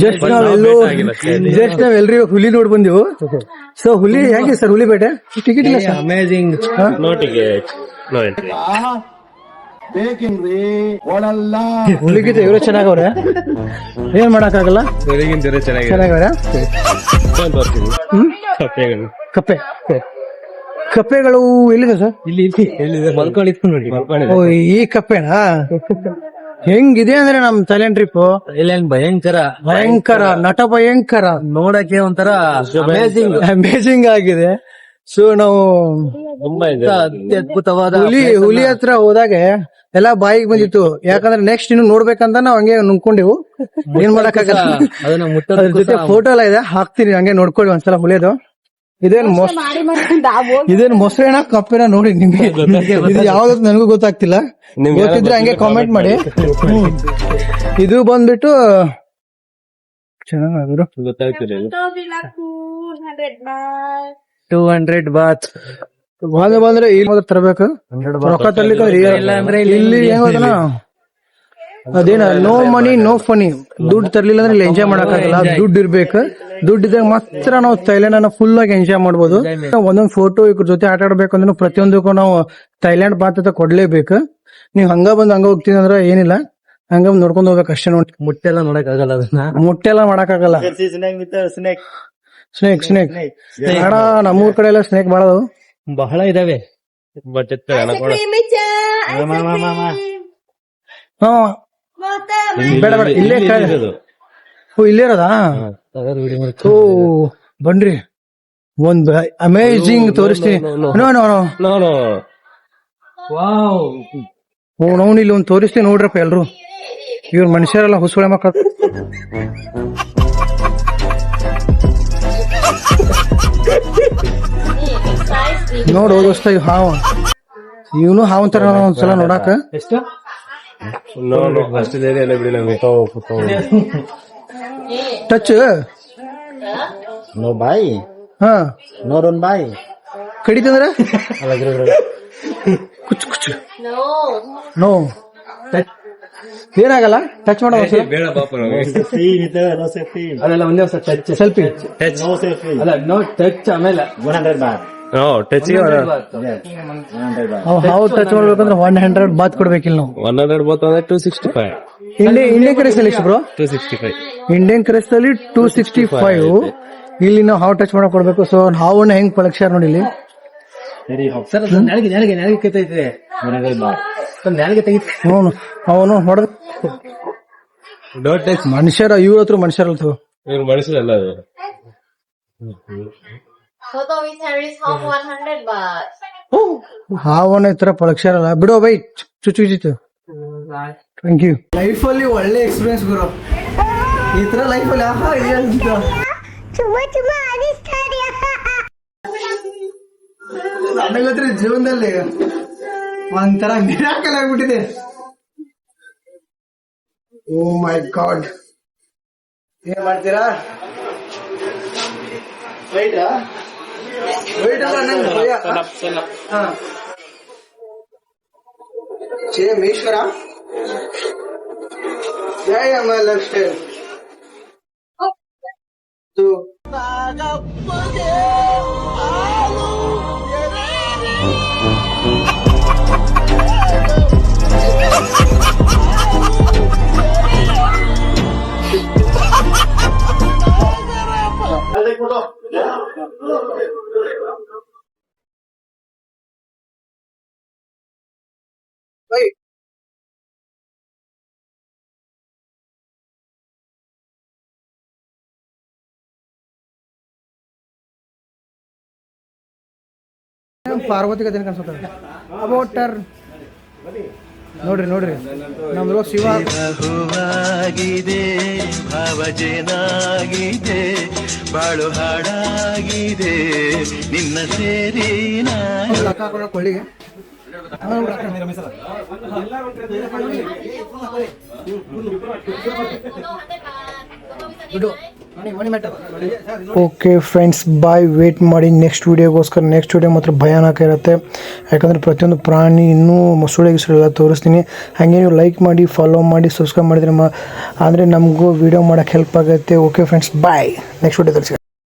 Just ನಾವೆಲ್ಲರೂ ಹುಲಿ ನೋಡ್ ಬಂದೆವು. ಸೊ ಹುಲಿ ಹೇಗೆ ಸರ್ ಹುಲಿ ಬೇಟೆ? ಟಿಕೆಟ್ ಇಲ್ಲ sir? Amazing. No ticket, no entry. ಹುಲಿಗಿಂತ ಇವರು ಚೆನ್ನಾಗವ್ರೆ, ಏನ್ ಮಾಡಕ್ಕಾಗಲ್ಲ. ಚೆನ್ನಾಗವ್ರೆ ಕಪ್ಪೆ. ಕಪ್ಪೆಗಳು ಎಲ್ಲಿದೆ ಸರ್? ಇಲ್ಲಿ ಮಲ್ಕೊಂಡಿತ್ತು ನೋಡಿ. ಓ ಈ ಕಪ್ಪೆನಾ? ಹೆಂಗಿದೆ ಅಂದ್ರೆ ನಮ್ ಥೈಲ್ಯಾಂಡ್ ಟ್ರಿಪ್ ಥೈಲ್ಯಾಂಡ್ ಭಯಂಕರ ನಟ ಭಯಂಕರ, ನೋಡಕ್ಕೆ ಒಂಥರ ಅಮೇಜಿಂಗ್ ಆಗಿದೆ. ಸೊ ನಾವು ತುಂಬಾ ಅತ್ಯದ್ಭುತವಾದ ಹುಲಿ ಹತ್ರ ಹೋದಾಗ ಎಲ್ಲಾ ಬಾಯಿಗೆ ಬಂದಿತ್ತು. ಯಾಕಂದ್ರೆ ನೆಕ್ಸ್ಟ್ ಇನ್ನು ನೋಡ್ಬೇಕಂತ ನಾವ್ ಹಂಗೆ ನುಂಗ್ಕೊಂಡೆವು. ಏನ್ ಮಾಡಕ್ಕಾಗಲ್ಲ. ಅದನ್ನ ಅದ್ರ ಜೊತೆ ಫೋಟೋ ಎಲ್ಲ ಇದೆ, ಹಾಕ್ತೀನಿ, ಹಂಗೆ ನೋಡ್ಕೊಳ್ಳಿ ಒಂದ್ಸಲ ಹುಲಿಯೋದು. ಇದೇನ್ ಮೊಸರೇನ ಕಪ್ಪೆನ ನೋಡಿ ನಿಮ್ಗೆ ಇದು ಯಾವ್ದು ನನಗೂ ಗೊತ್ತಾಗ್ತಿಲ್ಲ. ಗೊತ್ತಿದ್ರೆ ಹಂಗೆ ಕಾಮೆಂಟ್ ಮಾಡಿ. ಇದು ಬಂದ್ಬಿಟ್ಟು ಚೆನ್ನಾಗಿದ್ರು ಗೊತ್ತಾಗ್ತಿಲ್ಲ. 200 ಬಾತ್ ಬಂದ್ರೆ ಇಲ್ಲಿ ತರಬೇಕು, ರೊಕ್ಕ ತರ್ಲಿಕ್ಕೆ. ಇಲ್ಲಿ ಹೆಂಗ್ ಗೊತ್ತನ, ಅದೇನ ನೋ ಮನಿ ನೋ ಫನಿ. ದುಡ್ಡು ತರ್ಲಿಲ್ಲ ಅಂದ್ರೆ ಇಲ್ಲಿ ಎಂಜಾಯ್ ಮಾಡಕ್ಕಾಗಲ್ಲ. ದುಡ್ಡು ಇರ್ಬೇಕು, ದುಡ್ಡಿದಾಗ ಮಾತ್ರ ನಾವು ಥೈಲ್ಯಾಂಡ್ ಅನ್ನ ಫುಲ್ ಆಗಿ ಎಂಜಾಯ್ ಮಾಡ್ಬೋದು. ಒಂದೊಂದು ಫೋಟೋ ಇವ್ರ ಜೊತೆ ಆಟ ಆಡ್ಬೇಕು ಅಂದ್ರೆ ಪ್ರತಿಯೊಂದಕ್ಕೂ ನಾವು ಥೈಲ್ಯಾಂಡ್ ಬಾತ್ ಕೊಡ್ಲೇಬೇಕು. ನೀವ್ ಹಂಗ ಬಂದ್ ಹಂಗ ಹೋಗ್ತೀನಿ ಅಂದ್ರೆ ಏನಿಲ್ಲ, ಹಂಗ ನೋಡ್ಕೊಂಡ್ ಹೋಗ್ಬೇಕು ಅಷ್ಟೇ. ನೋಡಿ ಮುಟ್ಟೆಲ್ಲ ನೋಡಕ್ ಆಗಲ್ಲ, ಅದನ್ನ ಮುಟ್ಟೆಲ್ಲ ಮಾಡಕ್ಕಾಗಲ್ಲ. ಸ್ನೇಕ್ ಬೇಡ, ನಮ್ಮೂರ್ ಕಡೆ ಎಲ್ಲ ಸ್ನೇಕ್ ಬಾಳ ಬಹಳ ಇದಾವೆ. ಹಾ ಬೇಡ ಬೇಡ, ಇಲ್ಲೇ ಇಲ್ಲೇ ಇರೋದಾ? ಓ ಬನ್ರಿ, ಒಂದ್ ಅಮೇಜಿಂಗ್ ತೋರಿಸ್ತೀನಿ. ಓ ನಾವು ಇಲ್ಲಿ ಒಂದ್ ತೋರಿಸ್ತೀನಿ ನೋಡ್ರಪ್ಪ ಎಲ್ರು. ಇವ್ರ ಮನುಷ್ಯರೆಲ್ಲ ಹುಸುಳೆ ಮಕ್ಕಳು. ನೋಡು ದೋಸ್ತ, ಇವ್ ಹಾವು, ಇವನು ಹಾವನ್ ತರ ಒಂದ್ಸಲ ನೋಡಾಕ. ಟಚ್ ನೋ ಬಾಯಿ, ಹಾ ನೋಡೋನ್ ಬಾಯಿ ಕಡಿತಂದ್ರ ಕುಚ್ಚು ನೋ ಏನಾಗಲ್ಲ. ಟಚ್ ಮಾಡೋ ಅದೆಲ್ಲ ಒಂದೇ ಸೆಲ್ಫಿ ಅಲ್ಲ, ನೋ ಟಚ್. ಆಮೇಲೆ 100 ಬಾತ್. ಹಾವು ಟಚ್ ಮಾಡ್ಬೇಕಂದ್ರೆ 100 ಬಾತ್ ಕೊಡ್ಬೇಕಿಲ್ಲ ನಾವು. 100 ಬಾತ್ ಅಂದ್ರೆ 265. ಇಂಡಿಯನ್ ಕರೆನ್ಸಿ ಎಷ್ಟು ಬ್ರೋ? 265. Indian currency 265. ಇಲ್ಲಿ ನಾವು ಹಾವು ಟಚ್ ಮಾಡಕ್ ಕೊಡ್ಬೇಕು. ಸೊ ಹಾವನ್ನ ಹೆಂಗ್ ಪಳಕ್ಷಾರ ನೋಡಿ ಇಲ್ಲಿ. ಸರ್ ನೆಲಗೆ ಕೈತೈತೆ, ನೆಲಗೆ ತೆಗಿತ. ಅವನು ಹೊಡೆದ ಮನುಷ್ಯರ, ಇವ್ರ ಹತ್ರ ಮನುಷ್ಯರಲ್ತು, ಇವ್ರು ಮನುಷ್ಯರಲ್ಲ. ಅದು ಹಾವನ್ನ ಈ ತರ ಪಳಕ್ಷಾರಲ್ಲ ಬಿಡೋ ಬೈ. ಚುಚ್ಚು ಥ್ಯಾಂಕ್ ಯು. ಲೈಫಲ್ಲಿ ಒಳ್ಳೆ ಎಕ್ಸ್ಪೀರಿಯನ್ಸ್ ಗುರು, ಈ ತರ ಲೈಫಲ್ಲಿ ನನಗತ್ರ ಜೀವನದಲ್ಲಿ ಒಂಥರ ಮಿರಾಕಲ್ ಆಗ್ಬಿಟ್ಟಿದೆ. ಓ ಮೈ ಗಾಡ್, ಏನ್ ಮಾಡ್ತೀರಾ? ವೈಟ್ ಅಲ್ಲ ನಂಗೆ ಭಯ. ಈಶ್ವರ ಜಯ ಮೈ ಲೈಫ್ ಸ್ಟೈಲ್. ಪಾರ್ವತಿ ಕತೆ ಕಾಣಿಸುತ್ತೆ. ಅಬೋಟರ್ ನೋಡ್ರಿ ನಮ್ದು ಶಿವ ಹೂವಾಗಿದೆ, ಭಾವಜೇನಾಗಿದೆ, ಬಾಳು ಹಾಡಾಗಿದೆ, ನಿನ್ನ ಸೇರಿ ಕೊಳ್ಳಿಗೆ ಓಕೆ ಫ್ರೆಂಡ್ಸ್ ಬಾಯ್, ವೇಟ್ ಮಾಡಿ ನೆಕ್ಸ್ಟ್ ವೀಡಿಯೋಗೋಸ್ಕರ. ನೆಕ್ಸ್ಟ್ ವೀಡಿಯೋ ಮಾತ್ರ ಭಯಾನಕ ಇರುತ್ತೆ, ಯಾಕಂದರೆ ಪ್ರತಿಯೊಂದು ಪ್ರಾಣಿ ಇನ್ನೂ ಮೊಸಳೆ ಗಿಸಳೆಲ್ಲ ತೋರಿಸ್ತೀನಿ. ಹಾಗೆ ನೀವು ಲೈಕ್ ಮಾಡಿ, ಫಾಲೋ ಮಾಡಿ, ಸಬ್ಸ್ಕ್ರೈಬ್ ಮಾಡಿದ್ರೆ ಅಂದರೆ ನಮಗೂ ವೀಡಿಯೋ ಮಾಡೋಕ್ಕೆ ಹೆಲ್ಪ್ ಆಗುತ್ತೆ. ಓಕೆ ಫ್ರೆಂಡ್ಸ್, ಬಾಯ್, ನೆಕ್ಸ್ಟ್ ವೀಡಿಯೋದಲ್ಲಿ ಸಿಗೋಣ.